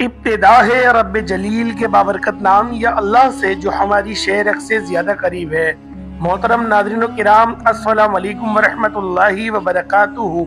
ابتدا ہے رب جلیل کے بابرکت نام یا اللہ سے جو ہماری شہر سے زیادہ قریب ہے۔ محترم ناظرین و کرام، السلام علیکم ورحمۃ اللہ وبرکاتہ۔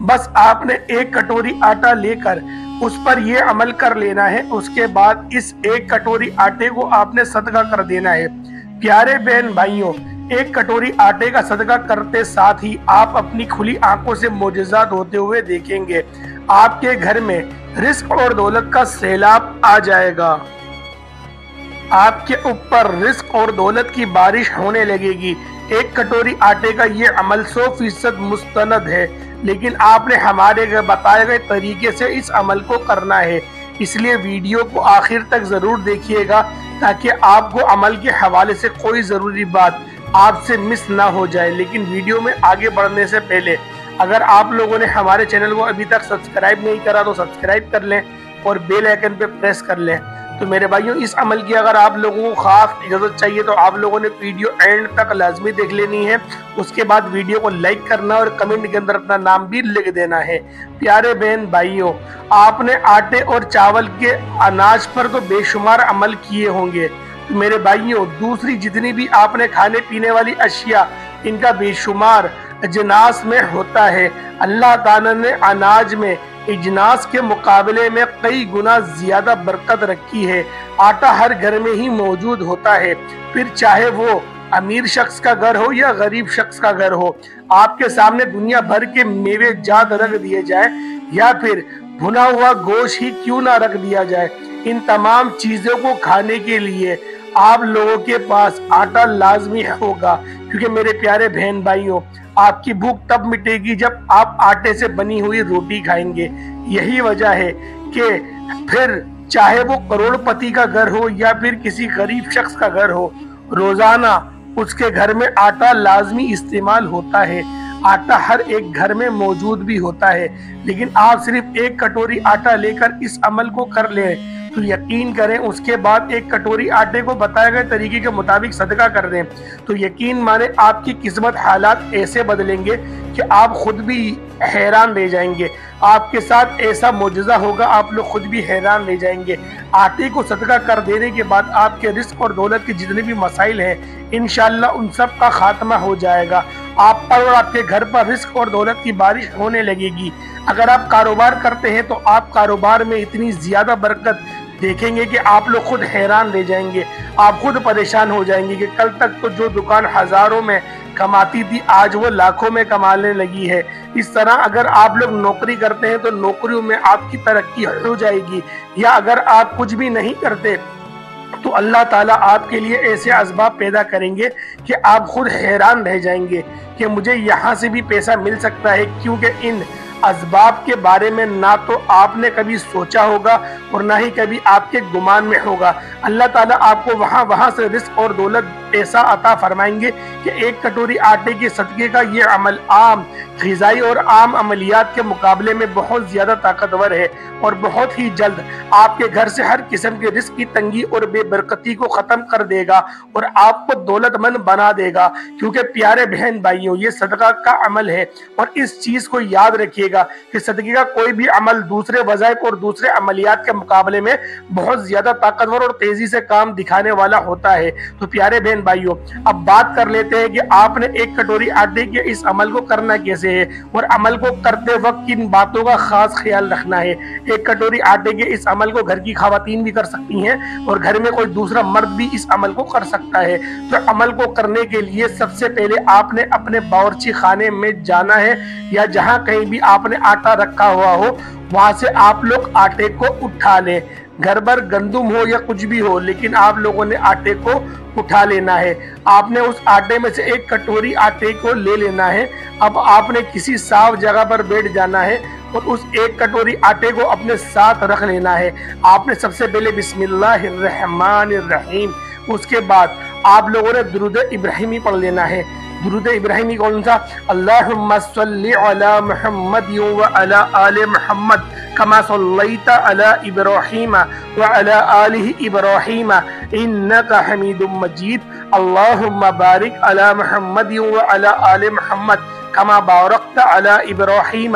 بس آپ نے ایک کٹوری آٹا لے کر اس پر یہ عمل کر لینا ہے، اس کے بعد اس ایک کٹوری آٹے کو آپ نے صدقہ کر دینا ہے۔ پیارے بہن بھائیوں، ایک کٹوری آٹے کا صدقہ کرتے ساتھ ہی آپ اپنی کھلی آنکھوں سے معجزات ہوتے ہوئے دیکھیں گے۔ آپ کے گھر میں رزق اور دولت کا سیلاب آ جائے گا، آپ کے اوپر رزق اور دولت کی بارش ہونے لگے گی۔ ایک کٹوری آٹے کا یہ عمل 100% مستند ہے، لیکن آپ نے ہمارے بتائے گئے طریقے سے اس عمل کو کرنا ہے۔ اس لیے ویڈیو کو آخر تک ضرور دیکھیے گا تاکہ آپ کو عمل کے حوالے سے کوئی ضروری بات آپ سے مس نہ ہو جائے۔ لیکن ویڈیو میں آگے بڑھنے سے پہلے اگر آپ لوگوں نے ہمارے چینل کو ابھی تک سبسکرائب نہیں کرا تو سبسکرائب کر لیں اور بیل آئیکن پہ پریس کر لیں۔ تو میرے بھائیوں، اس عمل کی اگر آپ لوگوں کو خاص اجازت چاہیے تو آپ لوگوں نے ویڈیو اینڈ تک لازمی دیکھ لینی ہے۔ اس کے بعد ویڈیو کو لائک کرنا اور کمنٹ کے اندر اپنا نام بھی لکھ دینا ہے۔ پیارے بہن بھائیوں، آپ نے آٹے اور چاول کے اناج پر تو بے شمار عمل کیے ہوں گے۔ تو میرے بھائیوں، دوسری جتنی بھی آپ نے کھانے پینے والی اشیاء، ان کا بے شمار اجناس میں ہوتا ہے۔ اللہ تعالیٰ نے اناج میں اجناس کے مقابلے میں کئی گنا زیادہ برکت رکھی ہے۔ آٹا ہر گھر میں ہی موجود ہوتا ہے، پھر چاہے وہ امیر شخص کا گھر ہو یا غریب شخص کا گھر ہو۔ آپ کے سامنے دنیا بھر کے میوے جات رکھ دیے جائے یا پھر بھنا ہوا گوشت ہی کیوں نہ رکھ دیا جائے، ان تمام چیزوں کو کھانے کے لیے آپ لوگوں کے پاس آٹا لازمی ہوگا، کیونکہ میرے پیارے بہن بھائیوں، آپ کی بھوک تب مٹے گی جب آپ آٹے سے بنی ہوئی روٹی کھائیں گے۔ یہی وجہ ہے کہ پھر چاہے وہ کروڑ پتی کا گھر ہو یا پھر کسی غریب شخص کا گھر ہو، روزانہ اس کے گھر میں آٹا لازمی استعمال ہوتا ہے۔ آٹا ہر ایک گھر میں موجود بھی ہوتا ہے، لیکن آپ صرف ایک کٹوری آٹا لے کر اس عمل کو کر لیں تو یقین کریں، اس کے بعد ایک کٹوری آٹے کو بتائے گئے طریقے کے مطابق صدقہ کر دیں تو یقین مانے آپ کی قسمت حالات ایسے بدلیں گے کہ آپ خود بھی حیران رہ جائیں گے۔ آپ کے ساتھ ایسا معجزہ ہوگا، آپ لوگ خود بھی حیران رہ جائیں گے۔ آٹے کو صدقہ کر دینے کے بعد آپ کے رزق اور دولت کے جتنے بھی مسائل ہیں، انشاءاللہ ان سب کا خاتمہ ہو جائے گا۔ آپ پر اور آپ کے گھر پر رزق اور دولت کی بارش ہونے لگے گی۔ اگر آپ کاروبار کرتے ہیں تو آپ کاروبار میں اتنی زیادہ برکت دیکھیں گے کہ آپ لوگ خود حیران رہ جائیں گے، آپ خود پریشان ہو جائیں گے کہ کل تک تو جو دکان ہزاروں میں کماتی تھی آج وہ لاکھوں میں کمانے لگی ہے۔ اس طرح اگر آپ لوگ نوکری کرتے ہیں تو نوکریوں میں آپ کی ترقی ہو جائے گی، یا اگر آپ کچھ بھی نہیں کرتے تو اللہ تعالیٰ آپ کے لیے ایسے اسباب پیدا کریں گے کہ آپ خود حیران رہ جائیں گے کہ مجھے یہاں سے بھی پیسہ مل سکتا ہے، کیونکہ ان اسباب کے بارے میں نہ تو آپ نے کبھی سوچا ہوگا اور نہ ہی کبھی آپ کے گمان میں ہوگا۔ اللہ تعالیٰ آپ کو وہاں سے رزق اور دولت ایسا عطا فرمائیں گے کہ ایک کٹوری آٹے کے صدقے کا یہ عمل عام غذائی اور عام عملیات کے مقابلے میں بہت زیادہ طاقتور ہے اور بہت ہی جلد آپ کے گھر سے ہر قسم کے رزق کی تنگی اور بے برکتی کو ختم کر دے گا اور آپ کو دولت مند بنا دے گا۔ کیونکہ پیارے بہن بھائیوں، یہ صدقہ کا عمل ہے اور اس چیز کو یاد رکھیے گا کہ صدقے کا کوئی بھی عمل دوسرے وظائف اور دوسرے عملیات کے مقابلے میں بہت زیادہ طاقتور اور تیزی سے کام دکھانے والا ہوتا ہے۔ تو پیارے بہن بھائیوں، اب بات کر لیتے ہیں کہ آپ نے ایک کٹوری آٹے کے اس عمل کو کرنا کیسے ہے اور عمل کو کرتے وقت کن باتوں کا خاص خیال رکھنا ہے۔ ایک کٹوری آٹے کے اس عمل کو گھر کی خواتین بھی کر سکتی ہیں اور گھر میں کوئی دوسرا مرد بھی اس عمل کو کر سکتا ہے۔ تو عمل کو کرنے کے لیے سب سے پہلے آپ نے اپنے باورچی خانے میں جانا ہے یا جہاں کہیں بھی آپ نے آٹا رکھا ہوا ہو وہاں سے آپ لوگ آٹے کو اٹھا لیں۔ گھر بھر گندم ہو یا کچھ بھی ہو، لیکن آپ لوگوں نے آٹے کو اٹھا لینا ہے۔ آپ نے اس آٹے میں سے ایک کٹوری آٹے کو لے لینا ہے۔ اب آپ نے کسی صاف جگہ پر بیٹھ جانا ہے اور اس ایک کٹوری آٹے کو اپنے ساتھ رکھ لینا ہے۔ آپ نے سب سے پہلے بسم اللہ الرحمن الرحیم، اس کے بعد آپ لوگوں نے درود ابراہیمی پڑھ لینا ہے۔ درود ابراہیمی کون سا؟ اللہم صلی علی محمد وعلی آل محمد کما صلیت علی ابراہیم وعلی آل ابراہیم انکا حمید مجید اللہم بارک علی محمد وعلی آل محمد کما بارکت علی ابراہیم